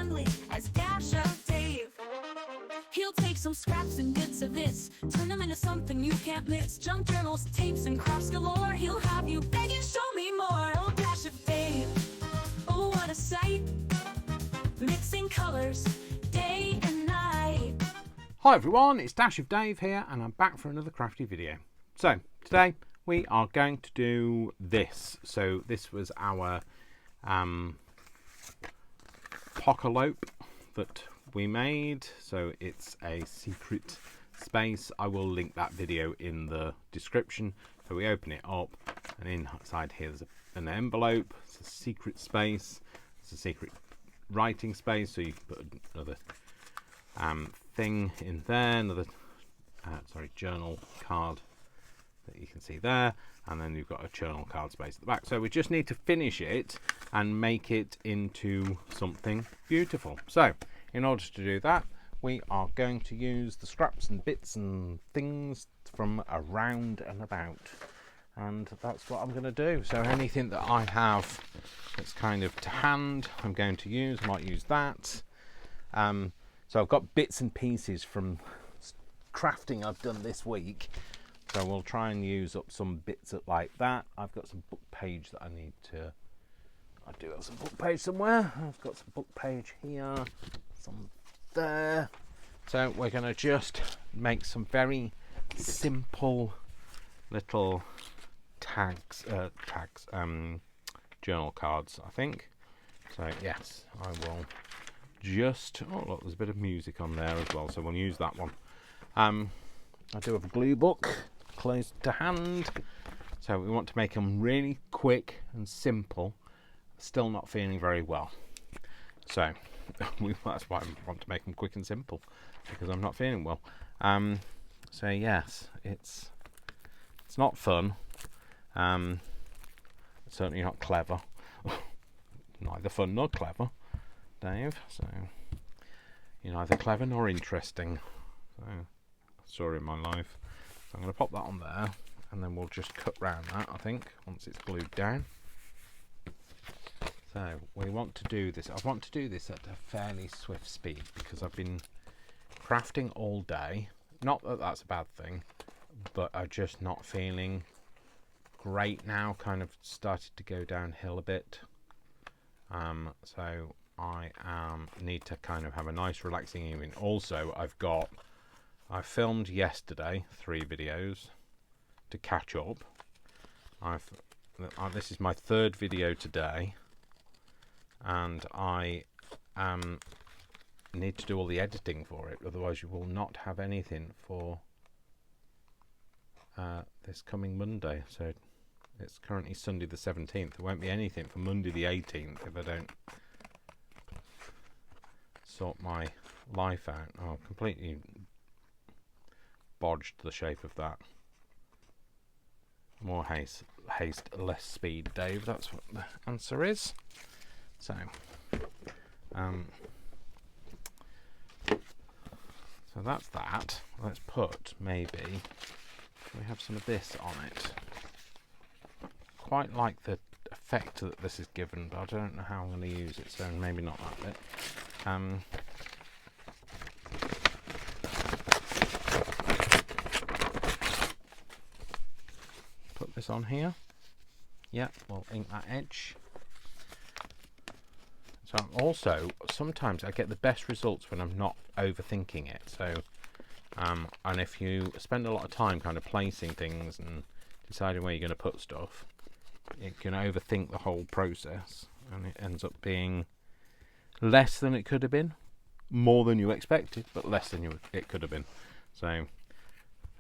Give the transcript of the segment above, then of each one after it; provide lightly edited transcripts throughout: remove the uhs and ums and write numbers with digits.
friendly as Dash of Dave. He'll take some scraps and bits of this, turn them into something you can't miss. Junk journals, tapes, and crafts galore. He'll have you begging, show me more. Oh, Dash of Dave, oh, what a sight, mixing colors day and night. Hi everyone, it's Dash of Dave here, and I'm back for another crafty video. So today we are going to do this. So this was our pock-elope that we made. So it's a secret space. I will link that video in the description. So we open it up, and inside here there's an envelope. It's a secret space. It's a secret writing space. So you can put another thing in there, another journal card that you can see there, and then you've got a journal card space at the back. So we just need to finish it and make it into something beautiful. So in order to do that, we are going to use the scraps and bits and things from around and about, and that's what I'm going to do. So anything that I have that's kind of to hand, I'm going to use. I might use that. So I've got bits and pieces from crafting I've done this week. So we'll try and use up some bits like that. I've got some book page that I need to... I do have some book page somewhere. I've got some book page here, some there. So we're going to just make some very simple little journal cards, I think. So yes, I will just... Oh look, there's a bit of music on there as well, so we'll use that one. I do have a glue book close to hand, so we want to make them really quick and simple. Still not feeling very well, so that's why I want to make them quick and simple, because I'm not feeling well. So yes, it's not fun. It's certainly not clever. Neither fun nor clever, Dave. So you're neither clever nor interesting. So story of my life. So I'm going to pop that on there, and then we'll just cut round that, I think, once it's glued down. So we want to do this. I want to do this at a fairly swift speed, because I've been crafting all day. Not that that's a bad thing, but I'm just not feeling great now. Kind of started to go downhill a bit. So I need to kind of have a nice relaxing evening. Also, I filmed yesterday 3 videos to catch up. This is my 3rd video today, and I need to do all the editing for it, otherwise you will not have anything for this coming Monday. So it's currently Sunday the 17th. There won't be anything for Monday the 18th if I don't sort my life out. Oh, completely bodged the shape of that. More haste, less speed, Dave. That's what the answer is. So so that's that. Let's put, maybe we have some of this on it. Quite like the effect that this is given, but I don't know how I'm going to use it, so maybe not that bit. Put this on here. Yeah, we'll ink that edge. So also, sometimes I get the best results when I'm not overthinking it. So, and if you spend a lot of time kind of placing things and deciding where you're going to put stuff, it can overthink the whole process, and it ends up being less than it could have been, more than you expected, but less than it could have been. So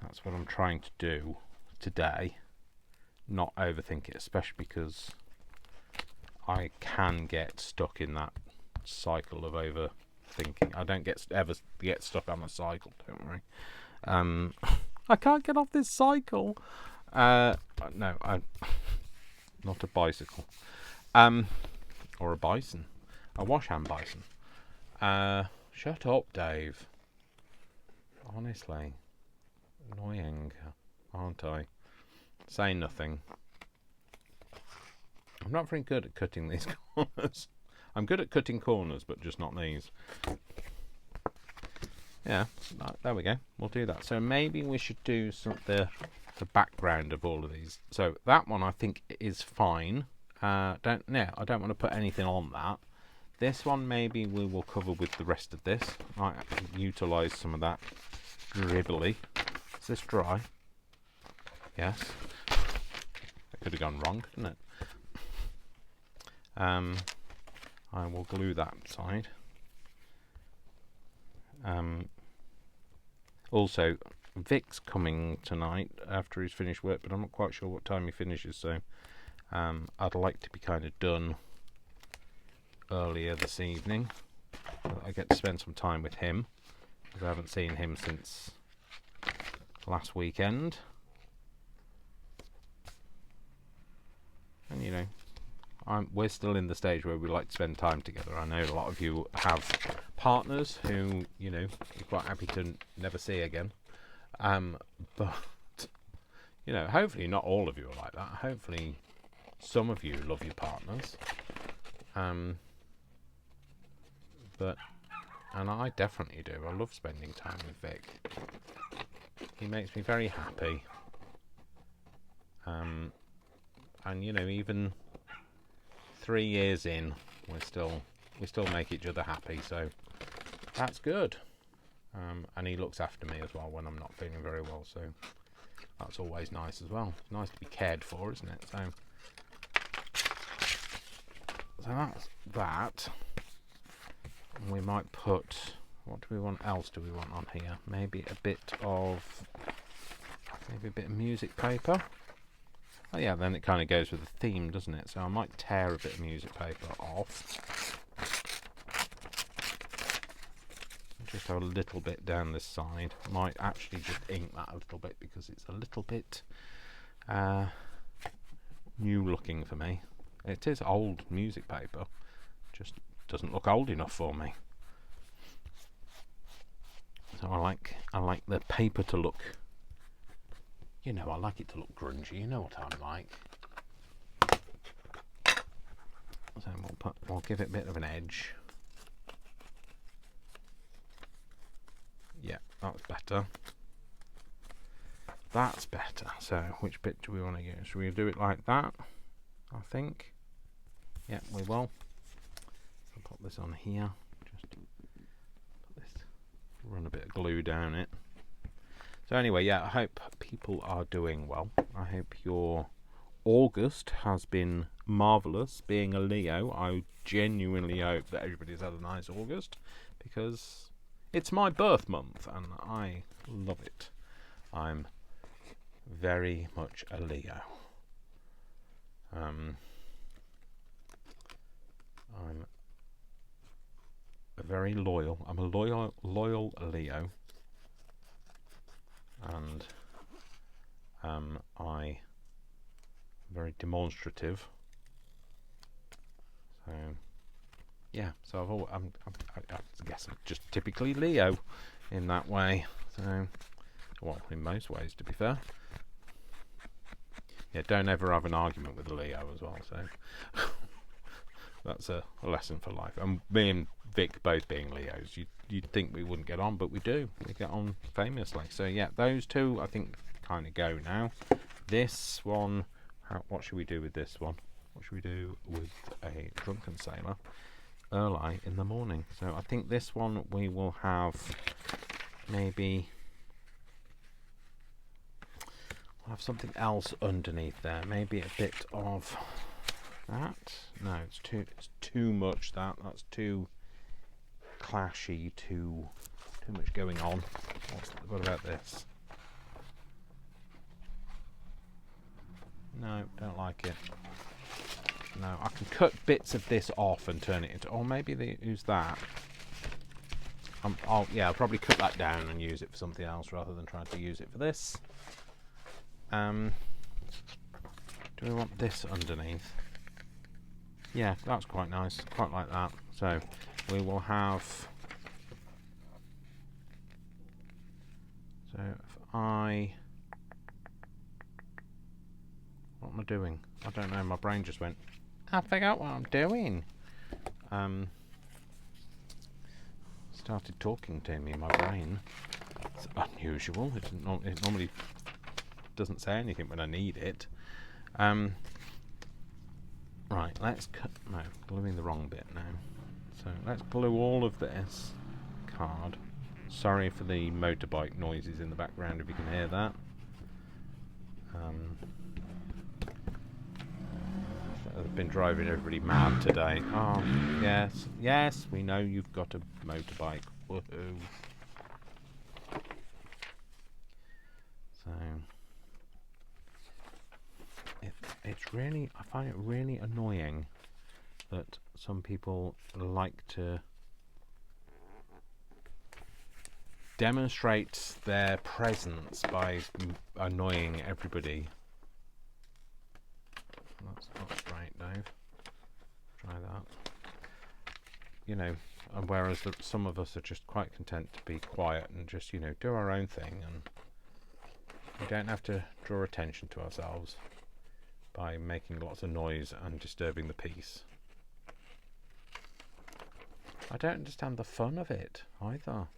that's what I'm trying to do today, not overthink it, especially because I can get stuck in that cycle of overthinking. I don't ever get stuck on a cycle, don't worry. I can't get off this cycle. No, not a bicycle. Or a bison. A wash-hand bison. Shut up, Dave. Honestly. Annoying, aren't I? Say nothing. I'm not very good at cutting these corners. I'm good at cutting corners, but just not these. Yeah, there we go. We'll do that. So maybe we should do the background of all of these. So that one I think is fine. I don't want to put anything on that. This one maybe we will cover with the rest of this. I utilise some of that dribbly. Is this dry? Yes. It could have gone wrong, couldn't it? I will glue that side. Also, Vic's coming tonight after he's finished work, but I'm not quite sure what time he finishes, so I'd like to be kind of done earlier this evening. I get to spend some time with him, because I haven't seen him since last weekend. And you know, we're still in the stage where we like to spend time together. I know a lot of you have partners who, you know, you're quite happy to never see again. But, you know, hopefully not all of you are like that. Hopefully some of you love your partners. And I definitely do. I love spending time with Vic. He makes me very happy. And, you know, even 3 years in, we still make each other happy, so that's good. And he looks after me as well when I'm not feeling very well, so that's always nice as well. It's nice to be cared for, isn't it? So that's that. And we might put, what do we want else do we want on here? Maybe a bit of music paper. Oh yeah, then it kind of goes with the theme, doesn't it? So I might tear a bit of music paper off. Just have a little bit down this side. Might actually just ink that a little bit because it's a little bit new looking for me. It is old music paper, just doesn't look old enough for me. So I like the paper to look, you know, I like it to look grungy. You know what I'm like. So we'll give it a bit of an edge. Yeah, that's better. That's better. So which bit do we want to use? Should we do it like that? I think. Yeah, we will. I'll put this on here. Just put this. Run a bit of glue down it. So anyway, yeah, I hope people are doing well. I hope your August has been marvellous. Being a Leo, I genuinely hope that everybody's had a nice August, because it's my birth month and I love it. I'm very much a Leo. I'm very loyal. I'm a loyal Leo. And I very demonstrative. So yeah, so I guess I'm just typically Leo in that way. So, well, in most ways, to be fair. Yeah, don't ever have an argument with a Leo as well. So that's a lesson for life. And me and Vic both being Leos, you'd think we wouldn't get on, but we do. We get on famously. So yeah, those two I think kind of go now. This one, what should we do with this one? What should we do with a drunken sailor early in the morning? So I think this one we will have maybe. We'll have something else underneath there. Maybe a bit of that. No, it's too much. That's too clashy. Too much going on. What about this? No, don't like it. No, I can cut bits of this off and turn it into. Or maybe they use that. I'll probably cut that down and use it for something else rather than trying to use it for this. Do we want this underneath? Yeah, that's quite nice. Quite like that. So we will have. So if what am I doing? I don't know. My brain just went. I forgot what I'm doing. started talking to me in my brain. It's unusual. It normally doesn't say anything when I need it. Right, let's cut. No, gluing the wrong bit now. So let's glue all of this card. Sorry for the motorbike noises in the background if you can hear that. I've been driving everybody mad today. Oh, yes, yes, we know you've got a motorbike. Woohoo. So, it's really, I find it really annoying that some people like to demonstrate their presence by annoying everybody. That's not straight, Dave. Try that. You know, and whereas some of us are just quite content to be quiet and just, you know, do our own thing, and we don't have to draw attention to ourselves by making lots of noise and disturbing the peace. I don't understand the fun of it either.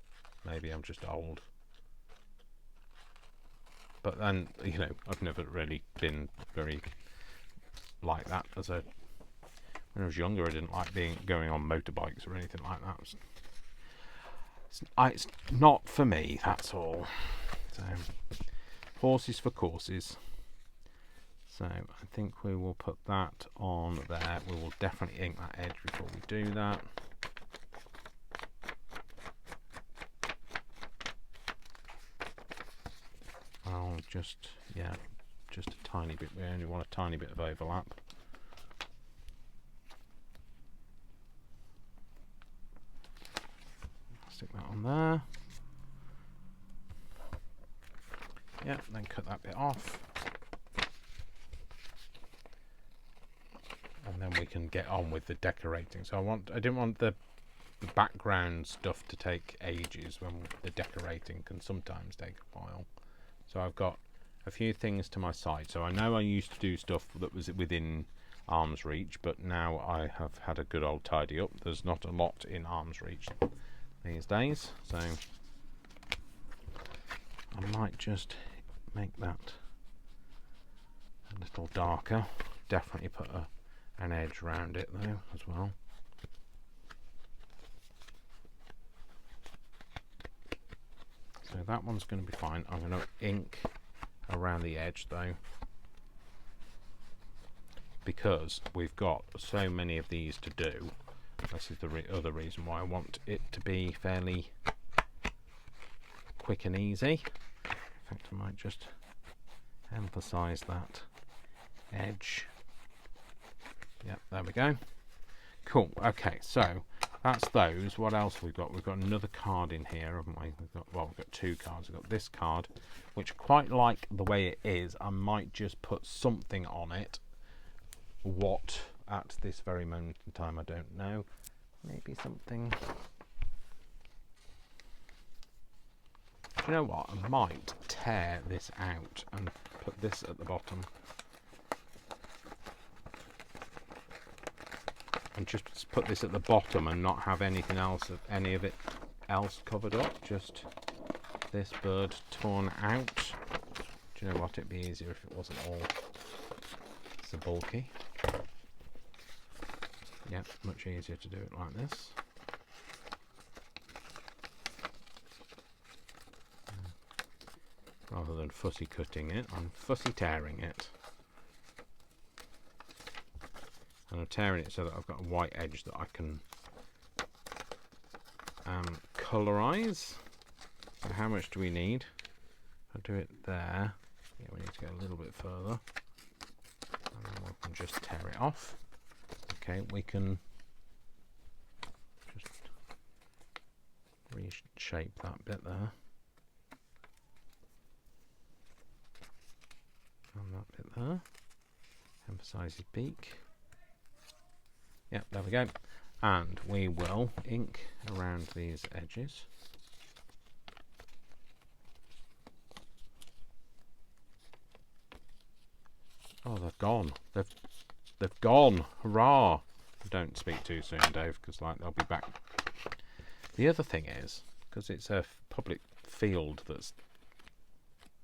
Maybe I'm just old. But then, you know, I've never really been very like that when I was younger. I didn't like going on motorbikes or anything like that. It's not for me, that's all. So, horses for courses. So I think we will put that on there. We will definitely ink that edge before we do that. I'll just a tiny bit. We only want a tiny bit of overlap. Stick that on there. Yeah, then cut that bit off. And then we can get on with the decorating. So I didn't want the background stuff to take ages when the decorating can sometimes take a while. So I've got a few things to my side. So I know I used to do stuff that was within arm's reach, but now I have had a good old tidy up. There's not a lot in arm's reach these days, so I might just make that a little darker. Definitely put an edge around it though as well. So that one's going to be fine. I'm going to ink around the edge though, because we've got so many of these to do. This is the other reason why I want it to be fairly quick and easy. In fact, I might just emphasize that edge. Yep, there we go. Cool. Okay, so that's those. What else have we got? We've got another card in here, haven't we? We've got two cards. We've got this card, which I quite like the way it is. I might just put something on it. What at this very moment in time, I don't know. Maybe something. Do you know what? I might tear this out and put this at the bottom. And just put this at the bottom and not have anything else, any of it else covered up. Just this bird torn out. Do you know what? It'd be easier if it wasn't all so bulky. Yeah, much easier to do it like this. Rather than fussy cutting it, I'm fussy tearing it. And I'm tearing it so that I've got a white edge that I can colorise. So how much do we need? I'll do it there. Yeah, we need to go a little bit further. And then we can just tear it off. Okay, we can just reshape that bit there. And that bit there. Emphasise his beak. Yep, there we go. And we will ink around these edges. Oh, they've gone. They've gone. Hurrah! Don't speak too soon, Dave, because like they'll be back. The other thing is, because it's a public field that's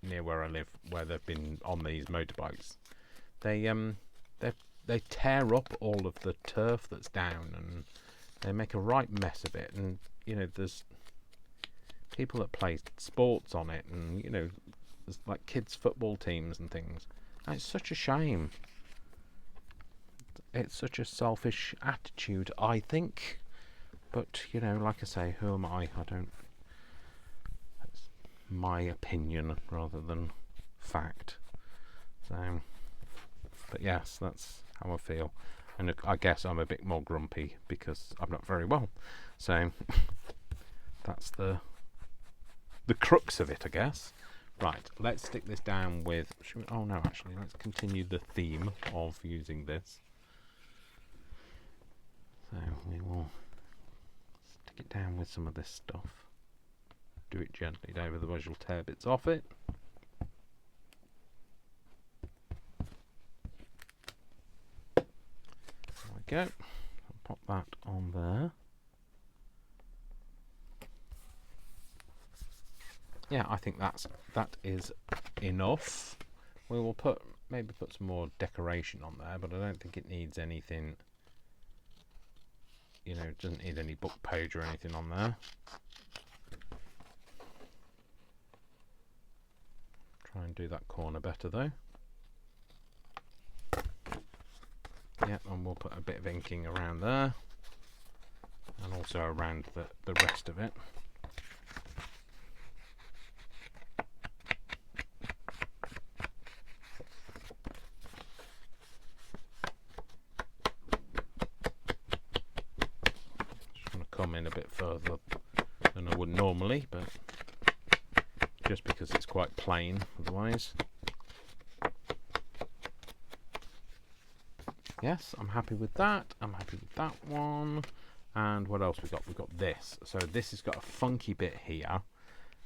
near where I live, where they've been on these motorbikes, they tear up all of the turf that's down, and they make a right mess of it. And you know, there's people that play sports on it, and you know, there's like kids' football teams and things. And it's such a shame. It's such a selfish attitude, I think. But, you know, like I say, who am I? I don't... That's my opinion rather than fact. So, but yes, that's how I feel. And I guess I'm a bit more grumpy because I'm not very well. So, that's the crux of it, I guess. Right, let's stick this down with... oh, no, actually, let's continue the theme of using this. So we will stick it down with some of this stuff. Do it gently, Dave, otherwise you'll tear bits off it. There we go. I'll pop that on there. Yeah, I think that is enough. We will maybe put some more decoration on there, but I don't think it needs anything. You know, it doesn't need any book page or anything on there. Try and do that corner better though. Yeah, and we'll put a bit of inking around there, and also around the rest of it. Come in a bit further than I would normally, but just because it's quite plain otherwise. Yes, I'm happy with that. I'm happy with that one. And what else we got? We've got this. So this has got a funky bit here,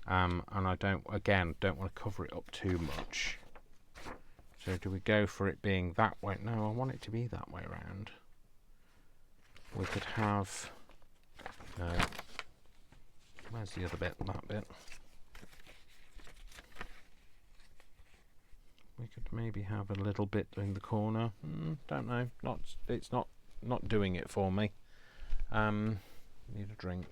and I don't want to cover it up too much. So do we go for it being that way? No, I want it to be that way around. We could have... where's the other bit? That bit. We could maybe have a little bit in the corner. Don't know. It's not doing it for me. Need a drink.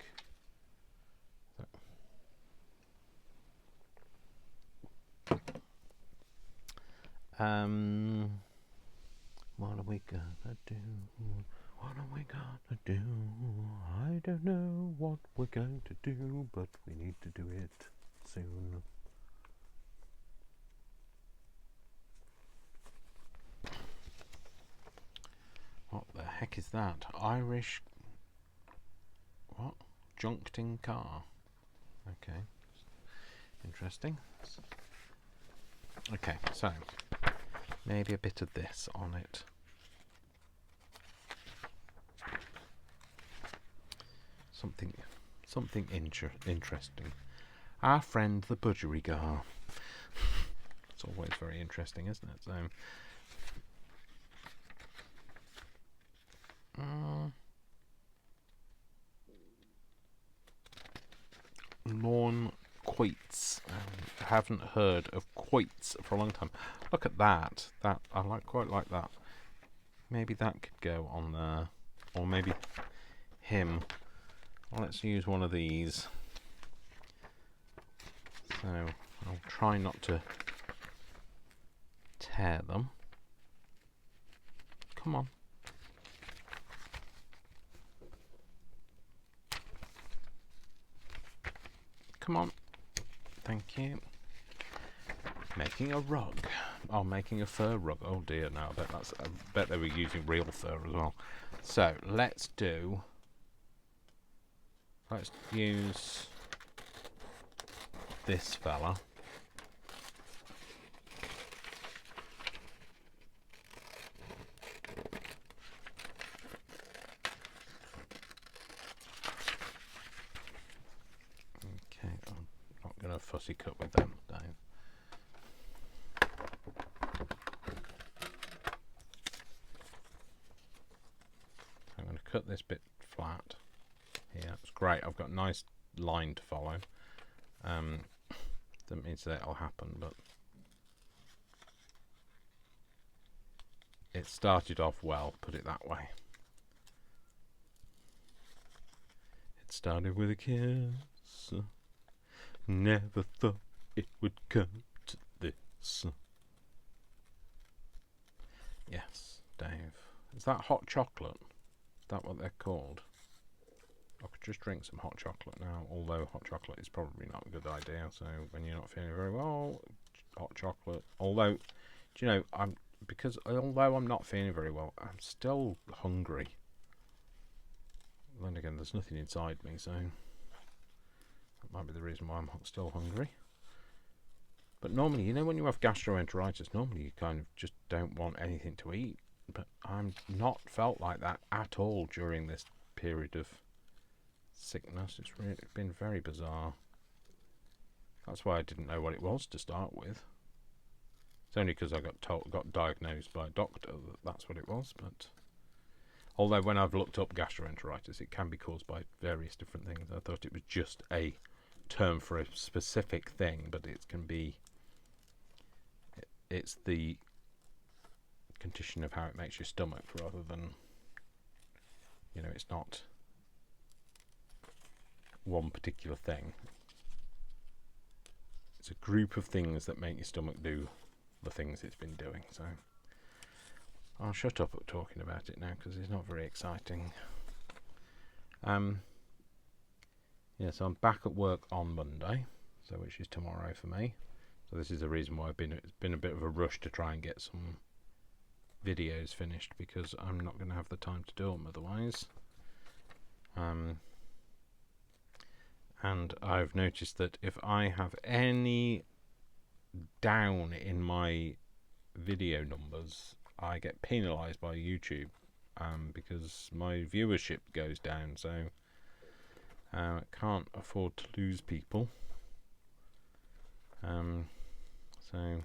What are we gonna do? What are we gonna do? I don't know what we're going to do, but we need to do it soon. What the heck is that? Irish... what? Junkting car. Okay. Interesting. Okay, so maybe a bit of this on it. Something interesting. Our friend the budgerigar. It's always very interesting, isn't it? So lawn quoits. I haven't heard of quoits for a long time. Look at that. That I quite like that. Maybe that could go on there, or maybe him. Well, let's use one of these. So I'll try not to tear them. Come on. Come on. Thank you. Making a rug. Oh, making a fur rug. Oh dear, no, I bet they were using real fur as well. So let's use this fella. Okay, I'm not going to fussy cut with them, Dave. So this bit flat here. It's great. I've got a nice line to follow. Doesn't mean that it'll happen, but it started off well, put it that way. It started with a kiss. Never thought it would come to this. Yes, Dave. Is that hot chocolate? Is that what they're called? I could just drink some hot chocolate now, although hot chocolate is probably not a good idea. So when you're not feeling very well, hot chocolate. Although, do you know, although I'm not feeling very well, I'm still hungry. Then again, there's nothing inside me, so that might be the reason why I'm still hungry. But normally, you know, when you have gastroenteritis, normally you kind of just don't want anything to eat. But I'm not felt like that at all during this period of sickness. It's really been very bizarre. That's why I didn't know what it was to start with. It's only because I got diagnosed by a doctor that that's what it was. But although when I've looked up gastroenteritis, it can be caused by various different things. I thought it was just a term for a specific thing, but it can be. It's the condition of how it makes your stomach rather than, you know, it's not one particular thing. It's a group of things that make your stomach do the things it's been doing. So I'll shut up at talking about it now because it's not very exciting. Yeah, so I'm back at work on Monday, so which is tomorrow for me. So this is the reason why it's been a bit of a rush to try and get some videos finished, because I'm not going to have the time to do them otherwise. And I've noticed that if I have any down in my video numbers, I get penalised by YouTube, because my viewership goes down. So I can't afford to lose people. So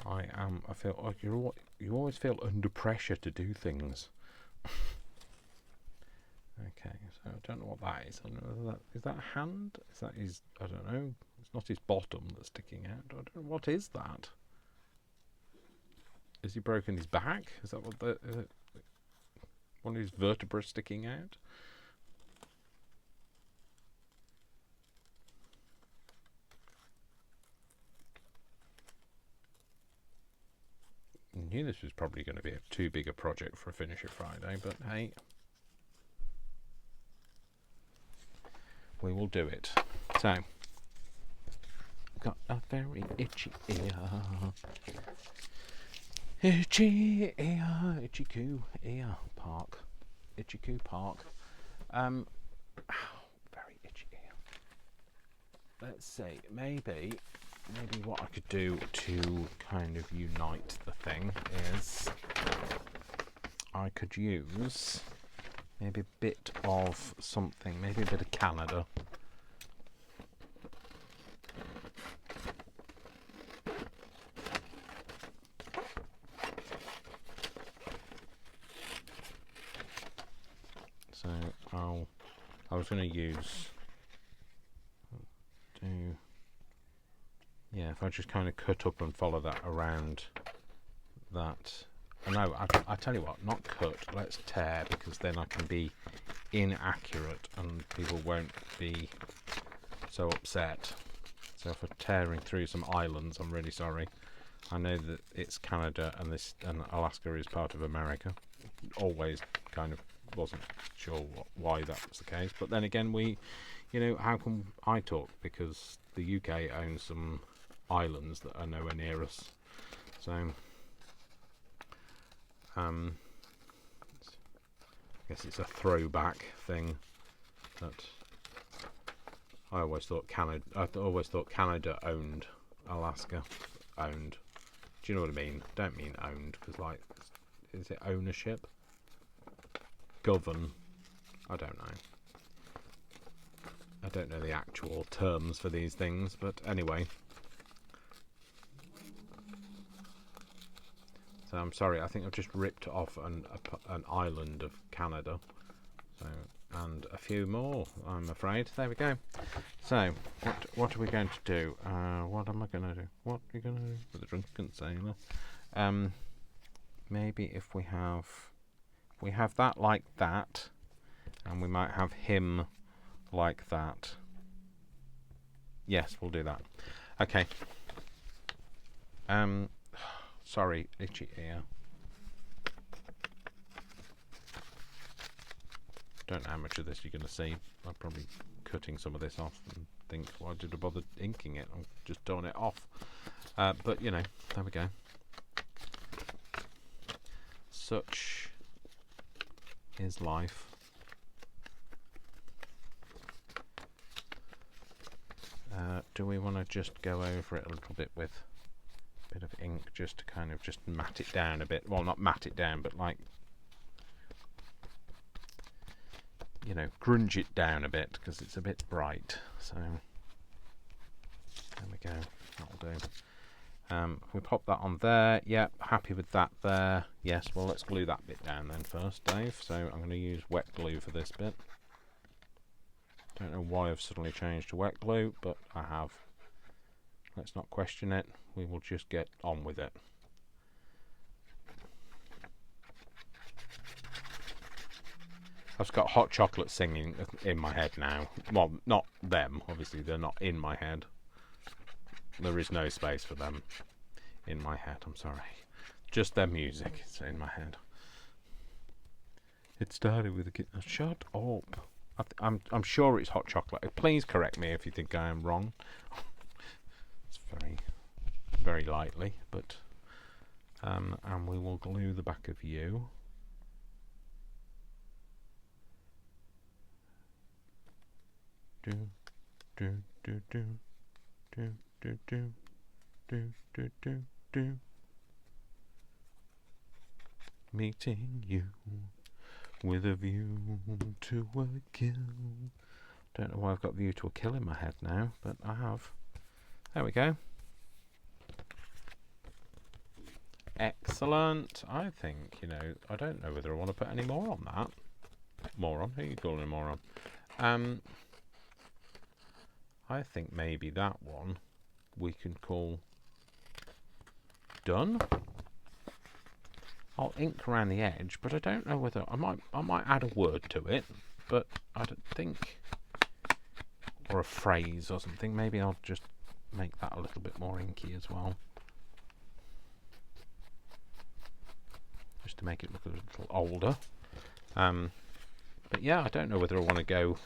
I feel like you always feel under pressure to do things. Okay, so I don't know what that is. I don't know whether is that a hand? Is that his? I don't know. It's not his bottom that's sticking out. I don't know. What is that? Is he broken his back? Is that what one of his vertebrae sticking out? I knew this was probably going to be too big a project for a finish it Friday, but hey, we will do it. So, got a very itchy ear. Itchy ear, itchy coo ear park. Itchy coo park. Very itchy ear. Let's see, maybe what I could do to kind of unite the thing is I could use maybe a bit of something, maybe a bit of Canada. So I was going to use, yeah, if I just kind of cut up and follow that around that. No, I tell you what, not cut, let's tear, because then I can be inaccurate and people won't be so upset. So if I'm tearing through some islands, I'm really sorry. I know that it's Canada and Alaska is part of America. Always kind of wasn't sure why that was the case, but then again, how can I talk, because the UK owns some islands that are nowhere near us. So I guess it's a throwback thing that I always thought Canada owned Alaska. Owned. Do you know what I mean? Don't mean owned, because like, is it ownership? Govern? I don't know. I don't know the actual terms for these things, but anyway. So So I'm sorry, I think I've just ripped off an island of Canada. So, and a few more, I'm afraid. There we go. So, what are we going to do? What am I going to do? What are we going to do with the drunken sailor? Maybe if we have that like that, and we might have him like that. Yes, we'll do that. Okay. Sorry, itchy ear. Don't know how much of this you're going to see. I'm probably cutting some of this off and think, why did I bother inking it? I'm just doing it off. But, you know, there we go. Such is life. Do we want to just go over it a little bit with a bit of ink just to kind of just mat it down a bit? Well, not mat it down, but like, you know, grunge it down a bit because it's a bit bright. So there we go. That'll do. We pop that on there. Yep, happy with that there. Yes, well, let's glue that bit down then first, Dave. So I'm going to use wet glue for this bit. Don't know why I've suddenly changed to wet glue, but I have. Let's not question it. We will just get on with it. I've got hot chocolate singing in my head now. Well, not them, obviously, they're not in my head. There is no space for them in my head, I'm sorry. Just their music is in my head. It started with a shut up. I'm sure it's hot chocolate. Please correct me if you think I am wrong. It's very, very lightly, but and we will glue the back of you. Do do do do do do do do do do do. Meeting you with a view to a kill. Don't know why I've got view to a kill in my head now, but I have. There we go. Excellent. I think, you know, I don't know whether I want to put any more on that. Moron? Who are you calling a moron? I think maybe that one we can call done. I'll ink around the edge, but I don't know whether I might add a word to it, but I don't think, or a phrase or something. Maybe I'll just make that a little bit more inky as well, just to make it look a little older. But yeah, I don't know whether I want to go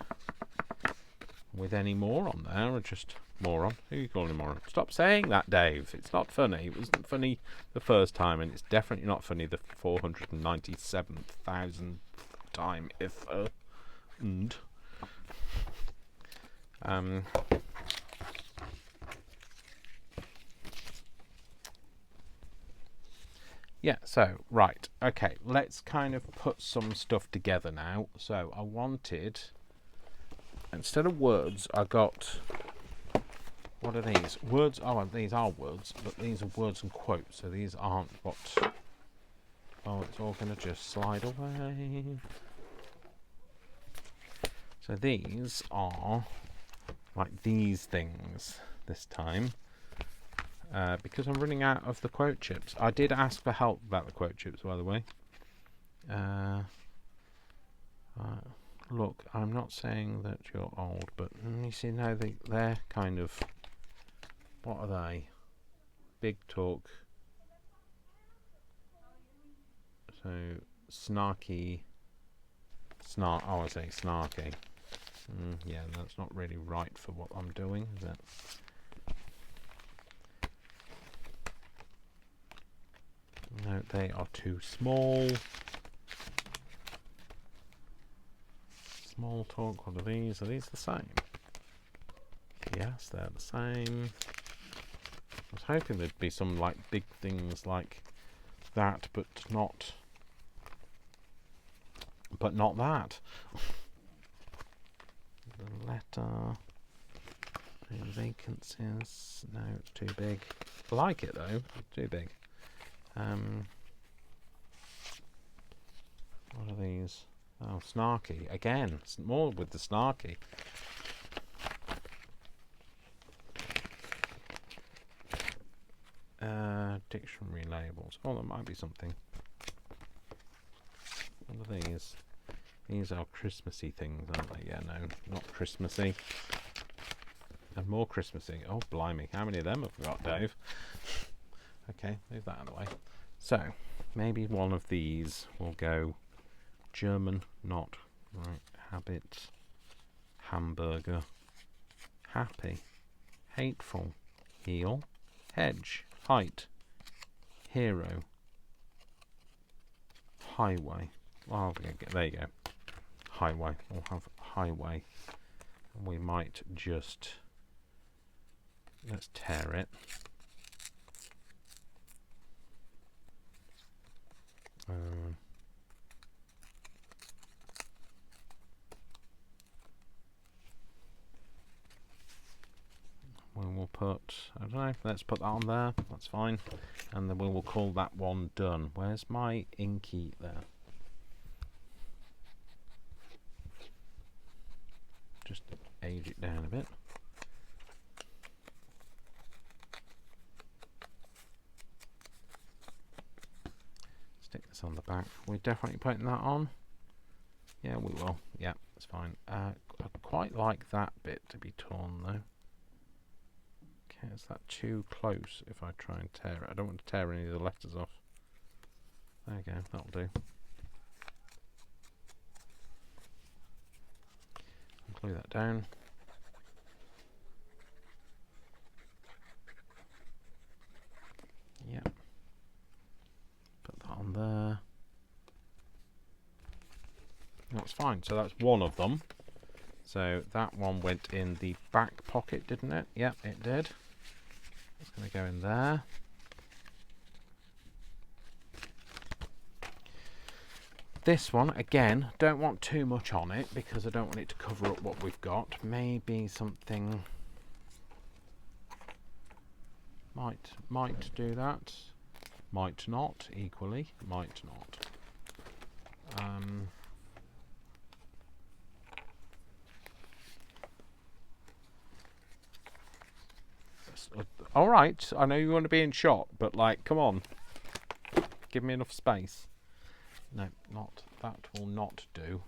with any more on there or just moron. Who are you calling a moron? Stop saying that, Dave. It's not funny. It wasn't funny the first time, and it's definitely not funny the 497,000th time if and yeah, so right, okay, let's kind of put some stuff together now. So I wanted, instead of words, I got, what are these? Words, oh, these are words, but these are words and quotes, so these aren't what, oh, it's all going to just slide away. So these are like these things this time, because I'm running out of the quote chips. I did ask for help about the quote chips, by the way. Look, I'm not saying that you're old, but you see now they're kind of, what are they? Big talk. So snarky, oh, I say snarky. Yeah, that's not really right for what I'm doing, is it? No, they are too small. Small talk, what are these? Are these the same? Yes, they're the same. I was hoping there'd be some like big things like that, but not that. The letter, vacancies, no, it's too big. I like it though, it's too big. What are these? Oh, snarky. Again, more with the snarky. Dictionary labels. Oh, that might be something. What are these? These are Christmassy things, aren't they? Yeah, no, not Christmassy. And more Christmassy. Oh, blimey. How many of them have we got, Dave? Okay, move that out of the way. So, maybe one of these will go German, not. Right, habit, hamburger, happy, hateful, heel, hedge, height, hero, highway. Oh, there you go. Highway. We'll have highway. And we might just... let's tear it. We will put, I don't know, let's put that on there, that's fine. And then we will call that one done. Where's my inky there? Just age it down a bit. Stick this on the back. We're definitely putting that on. Yeah, we will. Yeah, that's fine. I quite like that bit to be torn though. Okay, is that too close if I try and tear it? I don't want to tear any of the letters off. There you go, that'll do. Glue that down. Yeah. Put that on there. That's fine. So that's one of them. So that one went in the back pocket, didn't it? Yep, it did. It's going to go in there. This one, again, don't want too much on it because I don't want it to cover up what we've got. Maybe something might do that. Might not, equally. Might not. Alright, I know you want to be in shot, but like, come on. Give me enough space. No, not. That will not do.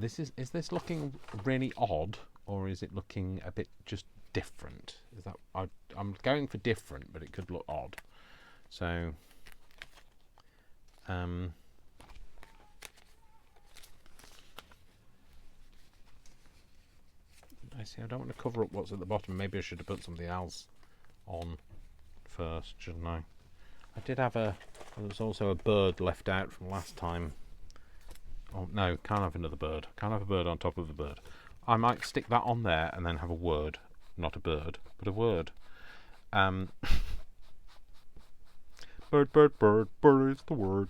Is this looking really odd, or is it looking a bit just different? Is that I'm going for different, but it could look odd. So, I see. I don't want to cover up what's at the bottom. Maybe I should have put something else on first, shouldn't I? I did have there was also a bird left out from last time. Oh no, can't have another bird. Can't have a bird on top of a bird. I might stick that on there and then have a word. Not a bird, but a word. Bird, bird, bird, bird is the word.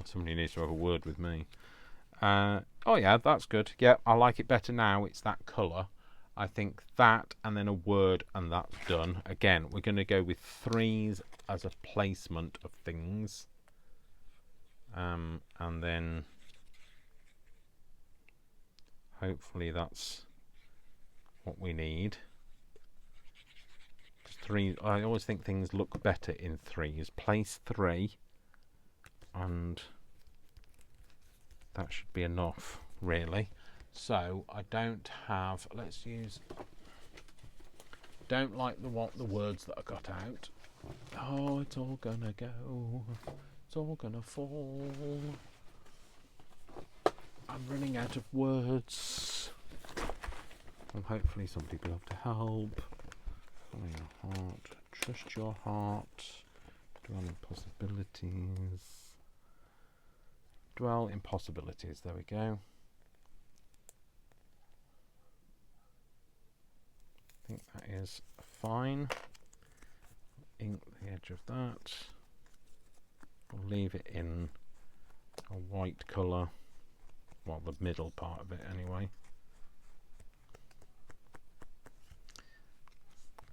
Somebody needs to have a word with me. Oh yeah, that's good. Yeah, I like it better now. It's that colour. I think that and then a word and that's done. Again, we're going to go with 3s as a placement of things. And then hopefully that's what we need. 3. I always think things look better in 3s. Place 3 and that should be enough, really. So I don't have. Let's use. Don't like the words that I got out. Oh, it's all gonna go. It's all gonna fall. I'm running out of words. Well, hopefully somebody will be able to help. Follow your heart. Trust your heart. Dwell in possibilities. Dwell in possibilities. There we go. I think that is fine. Ink the edge of that. We'll leave it in a white colour. well, the middle part of it anyway.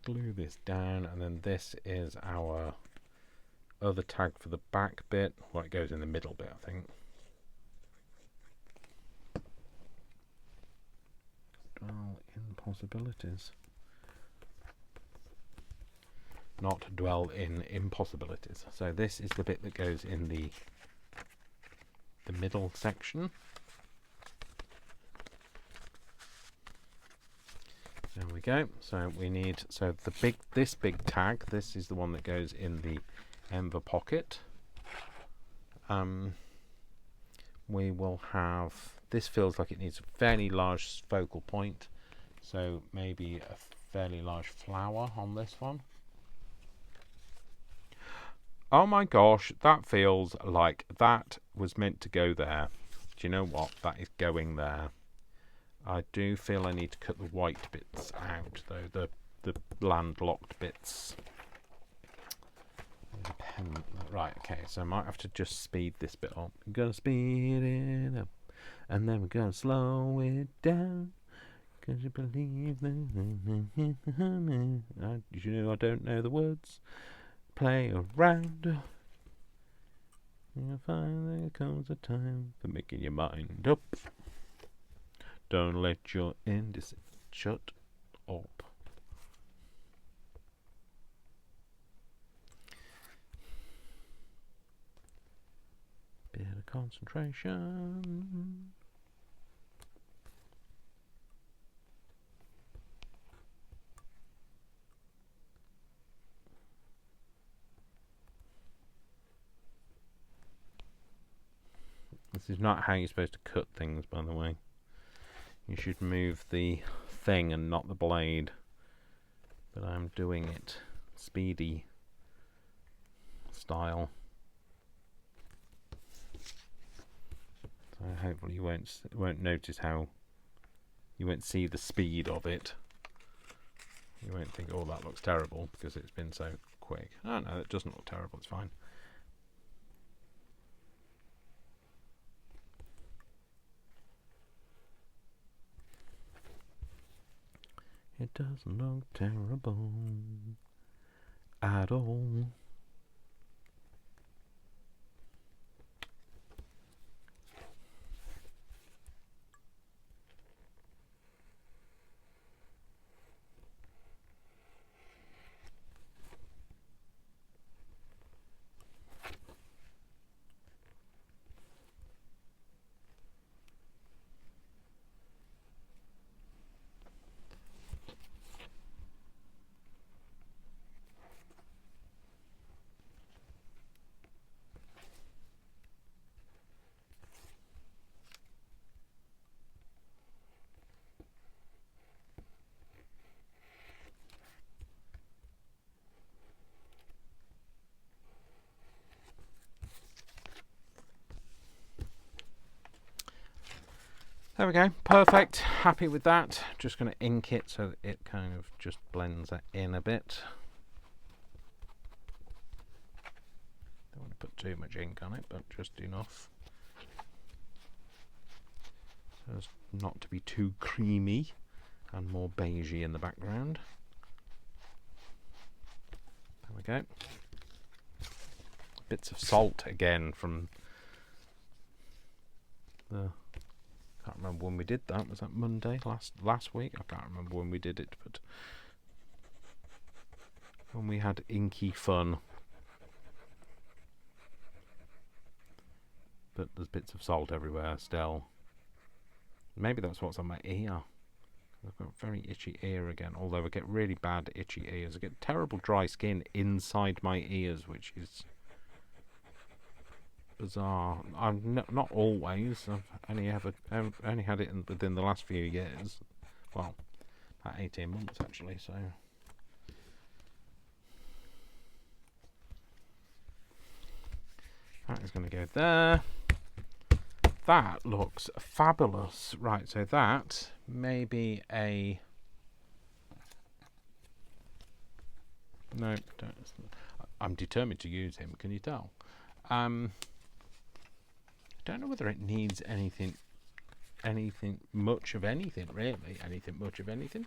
Glue this down, and then this is our other tag for the back bit. Well, it goes in the middle bit, I think. Dwell in possibilities. Not dwell in impossibilities. So this is the bit that goes in the middle section. There we go. So we need, so this big tag, this is the one that goes in the Enver pocket. We will have, this feels like it needs a fairly large focal point, so maybe a fairly large flower on this one. Oh my gosh, that feels like that was meant to go there. Do you know what? That is going there. I do feel I need to cut the white bits out, though, the landlocked bits. Right, okay, so I might have to just speed this bit up. I'm going to speed it up, and then we're going to slow it down. Because you believe that... you know I don't know the words. Play around. You'll find there comes a time for making your mind up. Don't let your indecision shut up. Bit of concentration. This is not how you're supposed to cut things, by the way. You should move the thing and not the blade. But I'm doing it speedy style. So hopefully you won't notice how, you won't see the speed of it. You won't think, oh, that looks terrible because it's been so quick. Oh no, it doesn't look terrible, it's fine. It doesn't look terrible at all. There we go, perfect, happy with that. Just going to ink it so that it kind of just blends that in a bit. Don't want to put too much ink on it, but just enough. So as not to be too creamy and more beigey in the background. There we go. Bits of salt again from the... I can't remember when we did that. Was that Monday last week? I can't remember when we did it, but when we had inky fun. But there's bits of salt everywhere still. Maybe that's what's on my ear. I've got a very itchy ear again, although I get really bad itchy ears. I get terrible dry skin inside my ears, which is bizarre. I'm not always. I've only had it within the last few years. Well, about 18 months actually. So that is going to go there. That looks fabulous. Right, so that may be a... No, I'm determined to use him. Can you tell? I don't know whether it needs anything anything much of anything really. Anything much of anything.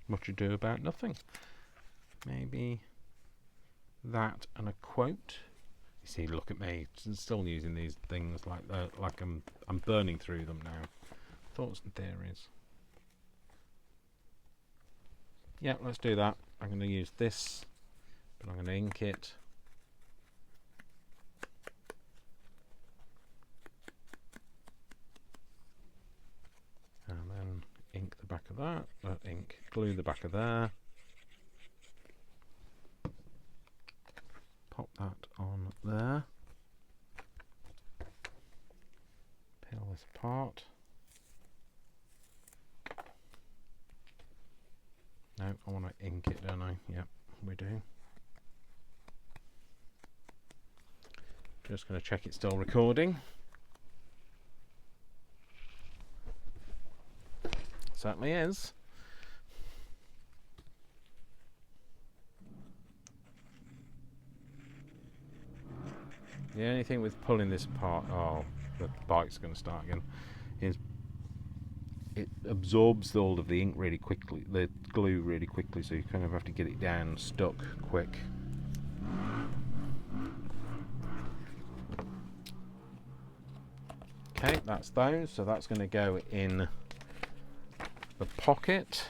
Much ado about nothing. Maybe that and a quote. You see, look at me, still using these things like I'm burning through them now. Thoughts and theories. Yeah, let's do that. I'm going to use this, but I'm going to ink it. And then ink the back of that. Glue the back of there. Pop that on there. Peel this apart. No, I want to ink it, don't I? Yep, we do. Just going to check it's still recording. Certainly is. The only thing with pulling this apart, oh, the bike's going to start again, is it absorbs all of the ink really quickly, the glue really quickly, so you kind of have to get it down stuck quick. Okay, that's those, so that's going to go in the pocket.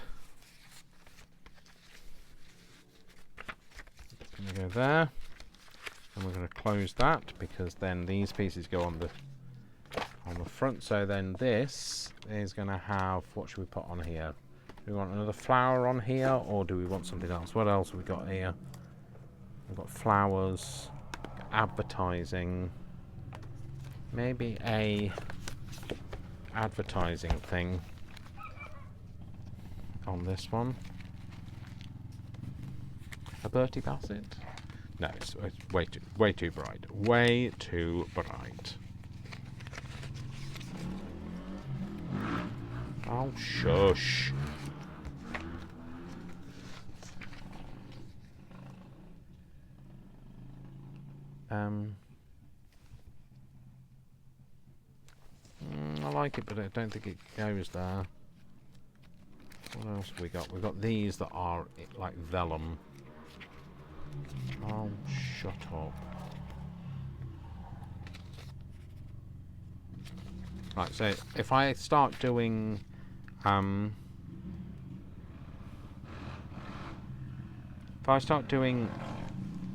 It's going to go there, and we're going to close that because then these pieces go on the front. So then this is going to have, what should we put on here? Do we want another flower on here, or do we want something else? What else have we got here? We've got flowers, advertising, maybe a advertising thing on this one. A Bertie Bassett? No, it's way too bright. Way too bright. Oh, shush. I like it, but I don't think it goes there. What else have we got? We've got these that are like vellum. Oh, shut up. Right, so if I start doing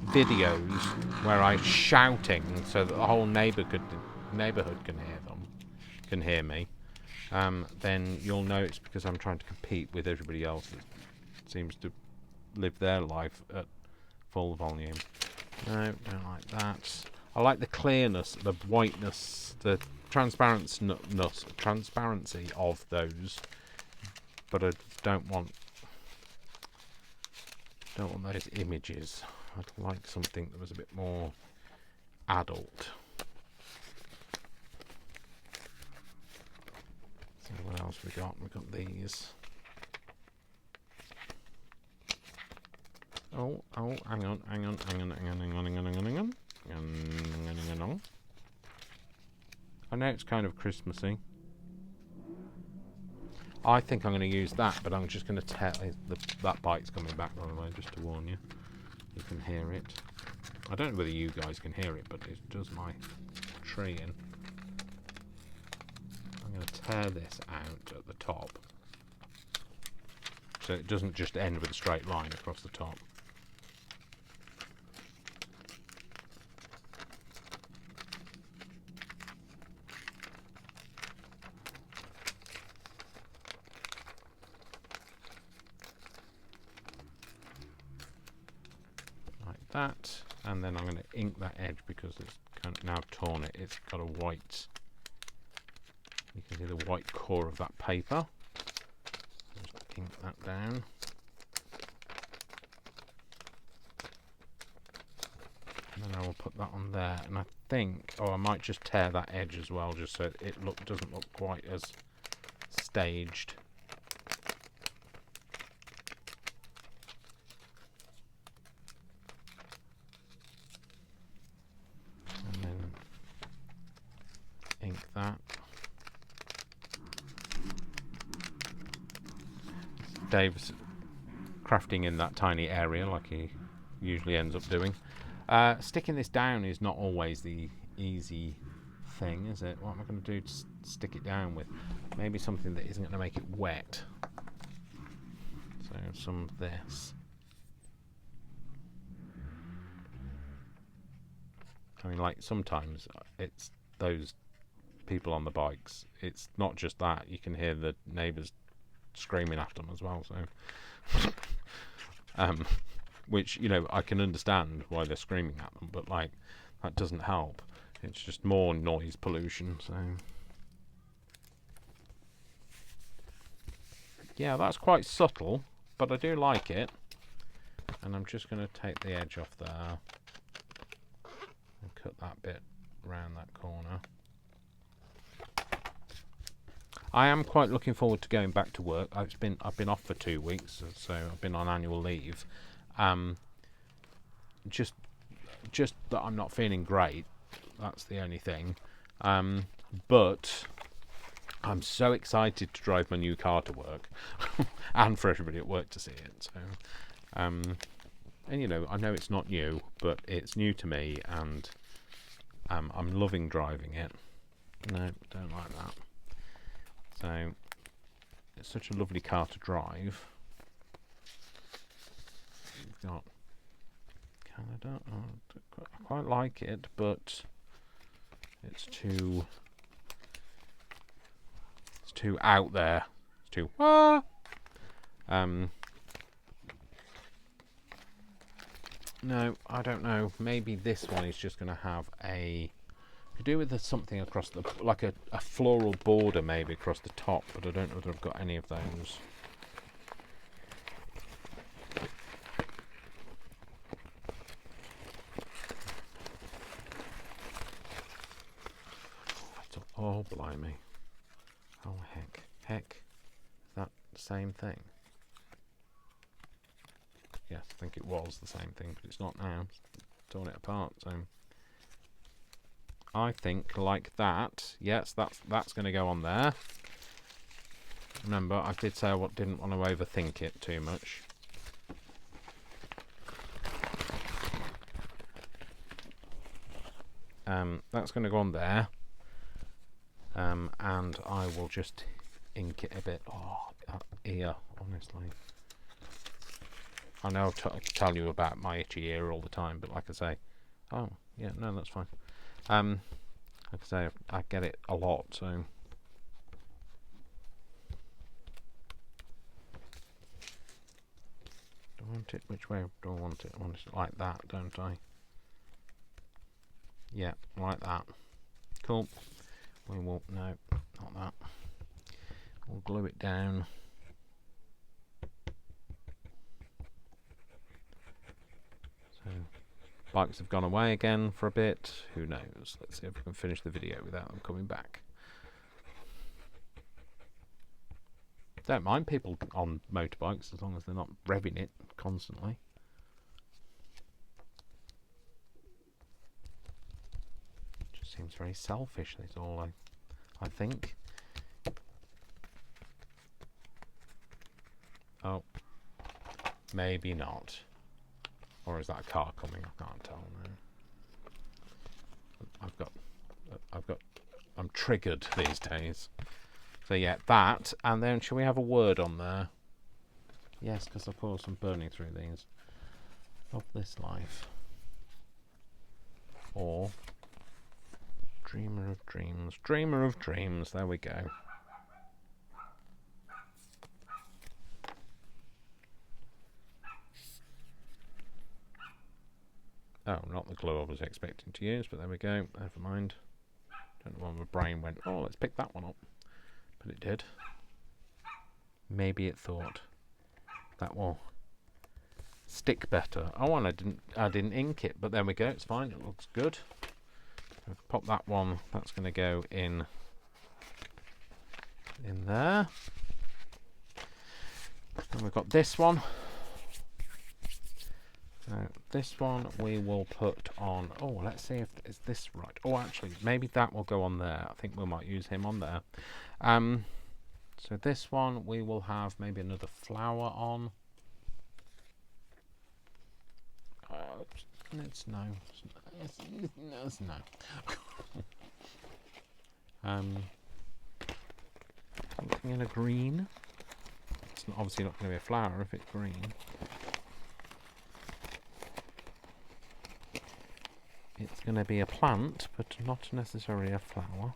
videos where I'm shouting so that the whole neighborhood can hear me, then you'll know it's because I'm trying to compete with everybody else that seems to live their life at full volume. No, don't like that. I like the clearness, the whiteness, the transparency of those, but I don't want those images. I'd like something that was a bit more adult. So what else we got? We've got these. Oh, hang on. I know it's kind of Christmassy. I think I'm going to use that, but I'm just going to tell that bike's coming back, by the way, just to warn you. You can hear it. I don't know whether you guys can hear it, but it does my tree in. I'm going to tear this out at the top, so it doesn't just end with a straight line across the top. That, and then I'm going to ink that edge because it's kind of now torn it. It's got a white, you can see the white core of that paper. Just ink that down. And then I will put that on there, and I think, I might just tear that edge as well, just so it doesn't look quite as staged. that. Dave's crafting in that tiny area like he usually ends up doing. Sticking this down is not always the easy thing, is it? What am I going to do to stick it down with? Maybe something that isn't going to make it wet. So some of this. I mean, like, sometimes it's those people on the bikes. It's not just that. You can hear the neighbours screaming at them as well. So, which, you know, I can understand why they're screaming at them, but, like, that doesn't help. It's just more noise pollution. So, yeah, that's quite subtle, but I do like it. And I'm just going to take the edge off there. And cut that bit around that corner. I am quite looking forward to going back to work. I've been off for 2 weeks, so I've been on annual leave. Just that I'm not feeling great. That's the only thing. But I'm so excited to drive my new car to work, and for everybody at work to see it. So, and you know, I know it's not new, but it's new to me, and I'm loving driving it. No, don't like that. So, it's such a lovely car to drive. We've got Canada. Oh, I quite like it, but it's too out there. It's too no, I don't know. Maybe this one is just going to have could do with something across the, like a floral border maybe across the top, but I don't know whether I've got any of those. Oh, blimey. Oh, heck. Is that the same thing? Yes, I think it was the same thing, but it's not now. It's torn it apart, so I think like that. Yes, that's going to go on there. Remember, I did say I didn't want to overthink it too much. That's going to go on there. And I will just ink it a bit. Oh, that ear, honestly. I know I tell you about my itchy ear all the time, but like I say, oh, yeah, no, that's fine. Like I say, I get it a lot, so. Do I want it? Which way do I want it? I want it like that, don't I? Yeah, like that. Cool. We will, no, not that. We'll glue it down. So, bikes have gone away again for a bit. Who knows? Let's see if we can finish the video without them coming back. Don't mind people on motorbikes as long as they're not revving it constantly. Just seems very selfish, that's all I think. Oh, maybe not. Or is that a car coming? I can't tell now. I'm triggered these days. So yeah, that, and then shall we have a word on there? Yes, because of course I'm burning through these. Of this life. Or dreamer of dreams. Dreamer of dreams, there we go. Oh, not the glue I was expecting to use, but there we go. Never mind. Don't know why my brain went, oh, let's pick that one up. But it did. Maybe it thought that will stick better. Oh, and I didn't ink it, but there we go. It's fine. It looks good. Pop that one. That's going to go in there. And we've got this one. So this one we will put on. Oh, let's see if is this right. Oh, actually, maybe that will go on there. I think we might use him on there. So this one we will have maybe another flower on. It's no. It's no. Something in a green. It's obviously not going to be a flower if it's green. It's going to be a plant, but not necessarily a flower.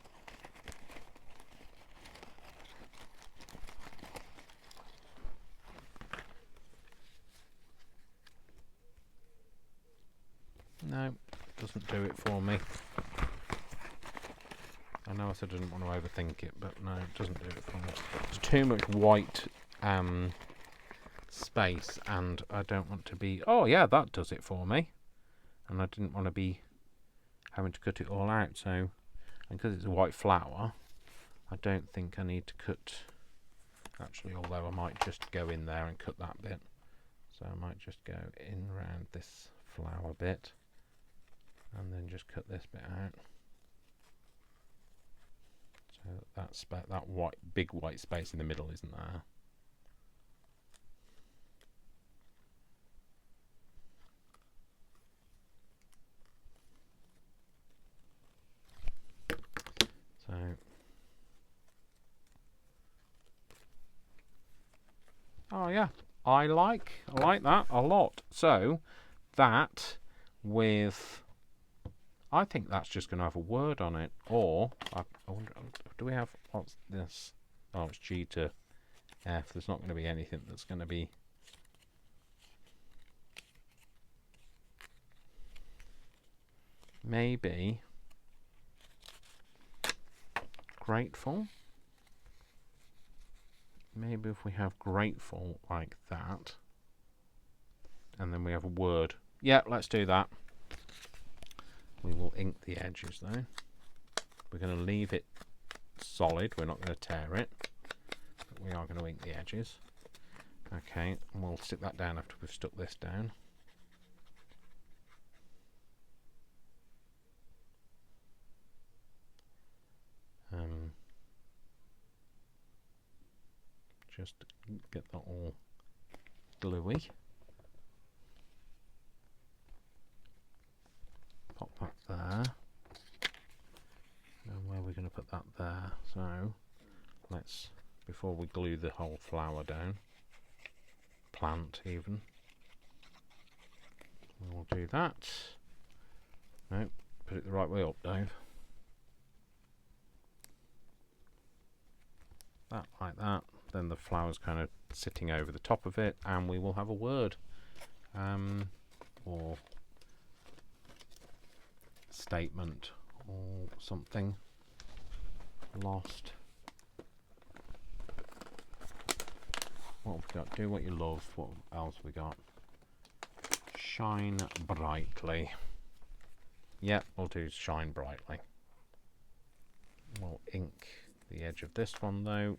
No, doesn't do it for me. I know I said I didn't want to overthink it, but no, it doesn't do it for me. It's too much white space, and I don't want to be... Oh, yeah, that does it for me. And I didn't want to be having to cut it all out, so... And because it's a white flower, I don't think I need to cut... Actually, although I might just go in there and cut that bit. So I might just go in around this flower bit, and then just cut this bit out. So that white, big white space in the middle isn't there. So oh yeah, I like that a lot. So that with, I think that's just going to have a word on it, or I wonder, do we have, what's this? Oh, it's G to F. There's not going to be anything that's going to be maybe grateful. Maybe if we have grateful like that, and then we have a word. Yeah, let's do that. We will ink the edges though. We're going to leave it solid. We're not going to tear it. But we are going to ink the edges. Okay, and we'll stick that down after we've stuck this down. Just get that all gluey. Pop that there. And where are we going to put that there? So let's, before we glue the whole flower down, plant even, we'll do that. No, put it the right way up, Dave. That like that. Then the flower's kind of sitting over the top of it, and we will have a word or statement or something. Lost. What have we got? Do what you love. What else have we got? Shine brightly. Yep, we'll do shine brightly. We'll ink the edge of this one though.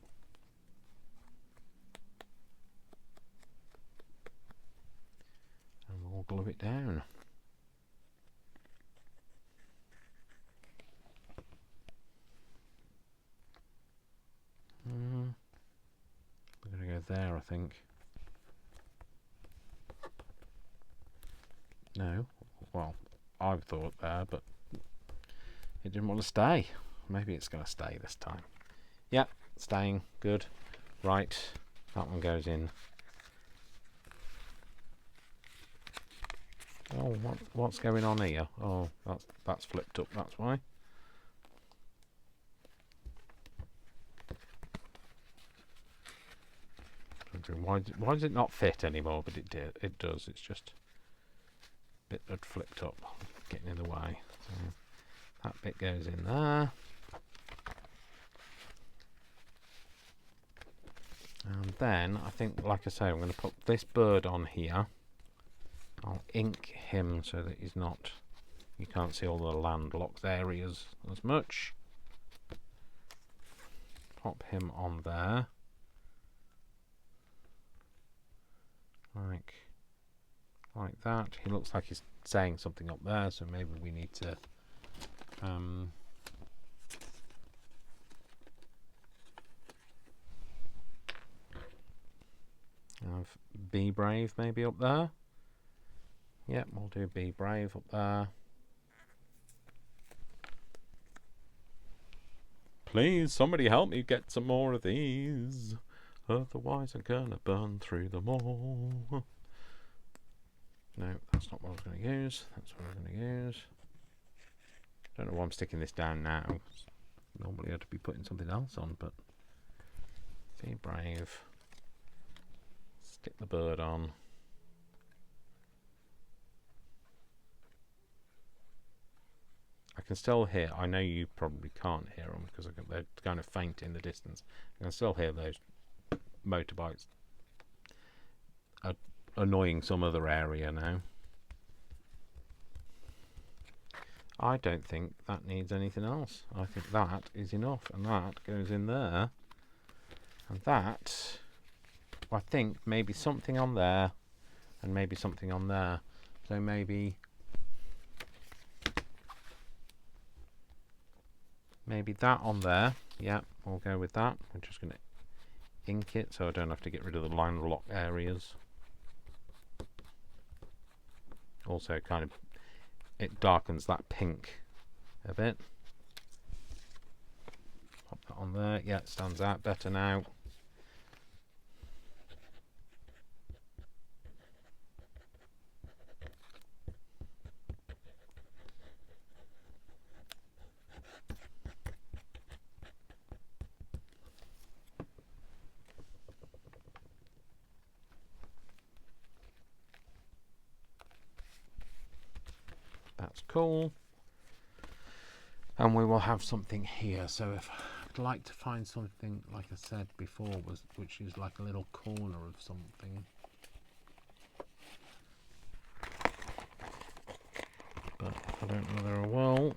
And we'll glue it down. We're going to go there, I think. No, well, I've thought there, but it didn't want to stay. Maybe it's going to stay this time. Yeah, staying. Good. Right, that one goes in. Oh, what's going on here? Oh, that's flipped up, that's why. Why does it not fit anymore? But it does. It's just a bit that flipped up, getting in the way. So that bit goes in there. And then I think, like I say, I'm going to put this bird on here. I'll ink him so that he's not, you can't see all the landlocked areas as much. Pop him on there. like that. He looks like he's saying something up there, so maybe we need to have be brave maybe up there. Yep, we'll do be brave up there. Please, somebody help me get some more of these. Otherwise I'm gonna burn through them all. No, that's not what I was going to use. That's what I'm going to use. Don't know why I'm sticking this down now. Normally I'd be putting something else on, but be brave. Stick the bird on. I can still hear, I know you probably can't hear them because they're kind of faint in the distance. I can still hear those motorbikes annoying some other area now. I don't think that needs anything else. I think that is enough, and that goes in there. And that, I think maybe something on there, and maybe something on there. So maybe that on there. Yeah, we'll go with that. I'm just going to ink it so I don't have to get rid of the line lock areas. Also kind of, it darkens that pink a bit. Pop that on there. Yeah, it stands out better now. That's cool. And we will have something here. So if I'd like to find something, like I said before, which is like a little corner of something. But I don't know there will.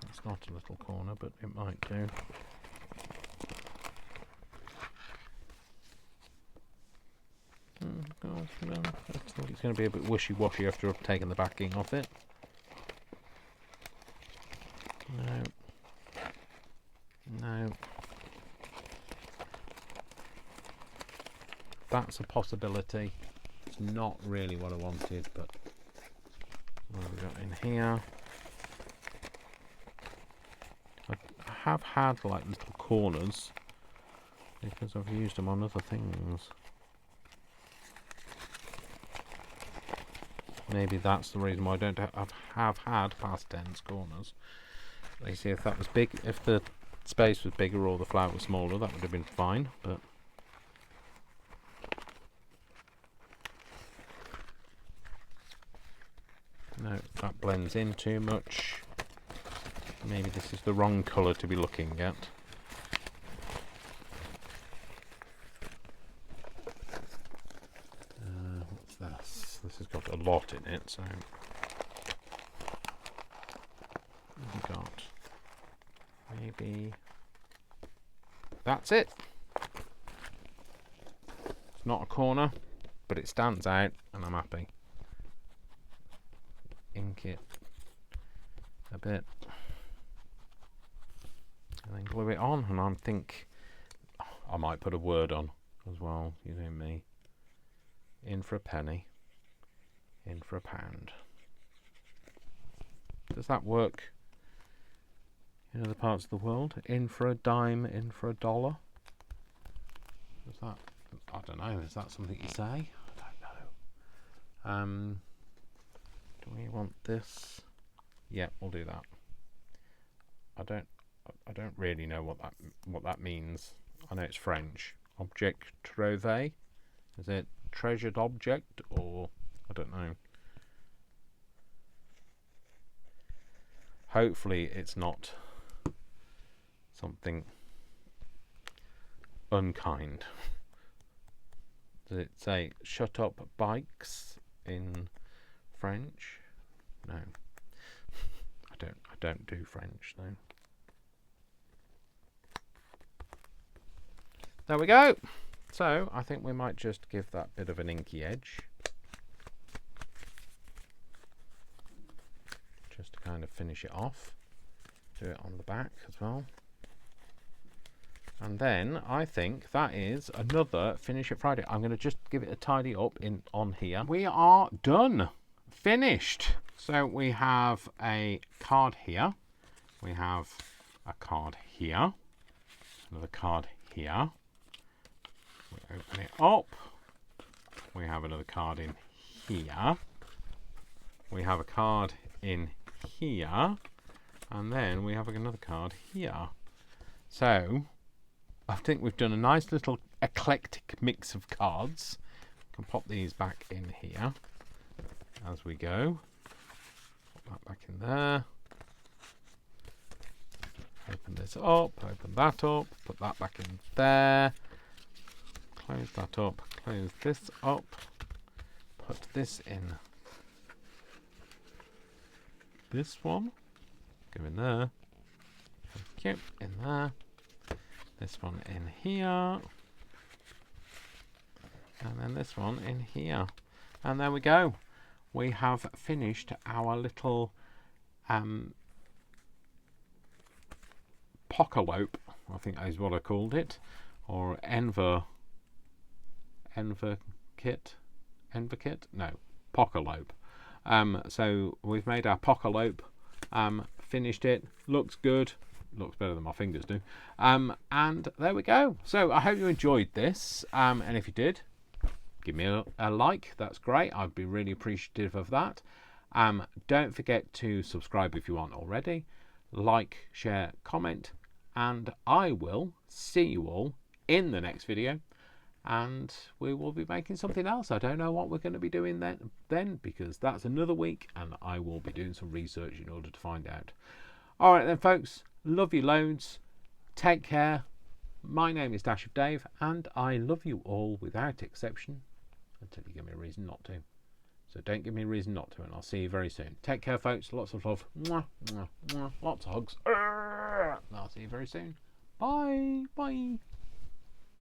It's not a little corner, but it might do. I think it's going to be a bit wishy-washy after I've taken the backing off it. No. That's a possibility. It's not really what I wanted, but what have we got in here? I have had like little corners because I've used them on other things. Maybe that's the reason why I don't have had past tense corners. You see, if that was big, if the space was bigger or the flower was smaller, that would have been fine. But no, that blends in too much. Maybe this is the wrong colour to be looking at. What's this? This has got a lot in it, so we've got maybe that's it. It's not a corner, but it stands out, and I'm happy. Ink it a bit, and then glue it on, and I think I might put a word on as well. You know me. In for a penny, in for a pound. Does that work in other parts of the world? In for a dime, in for a dollar? Is that, I don't know, is that something you say? I don't know. Do we want this? Yeah, we'll do that. I don't really know what that means. I know it's French. Object trouvé. Is it treasured object, or I don't know. Hopefully it's not something unkind. Does it say shut up bikes in French? No. I don't do French, no. there we go. So I think we might just give that bit of an inky edge, just to kind of finish it off. Do it on the back as well. And then I think that is another Finish It Friday. I'm going to just give it a tidy up on here. We are done. Finished. So we have a card here. We have a card here. Another card here. We open it up. We have another card in here. We have a card in here. And then we have another card here. So I think we've done a nice little eclectic mix of cards. Can pop these back in here as we go. Pop that back in there. Open this up, open that up, put that back in there. Close that up, close this up. Put this in this one. Go in there. Thank you. In there. This one in here. And then this one in here. And there we go. We have finished our little pock-elope, I think is what I called it, or Enver kit, no, pock-elope. So we've made our pock-elope, finished it, looks good, looks better than my fingers do, and there we go. So I hope you enjoyed this, and if you did, give me a like, that's great, I'd be really appreciative of that. Don't forget to subscribe if you aren't already, like, share, comment, and I will see you all in the next video, and we will be making something else. I don't know what we're going to be doing then because that's another week, and I will be doing some research in order to find out. All right then, folks, love you loads, take care. My name is Dash of Dave, and I love you all without exception until you give me a reason not to. So don't give me a reason not to, and I'll see you very soon. Take care, folks. Lots of love. Mwah, mwah, mwah. Lots of hugs. And I'll see you very soon. Bye. Bye.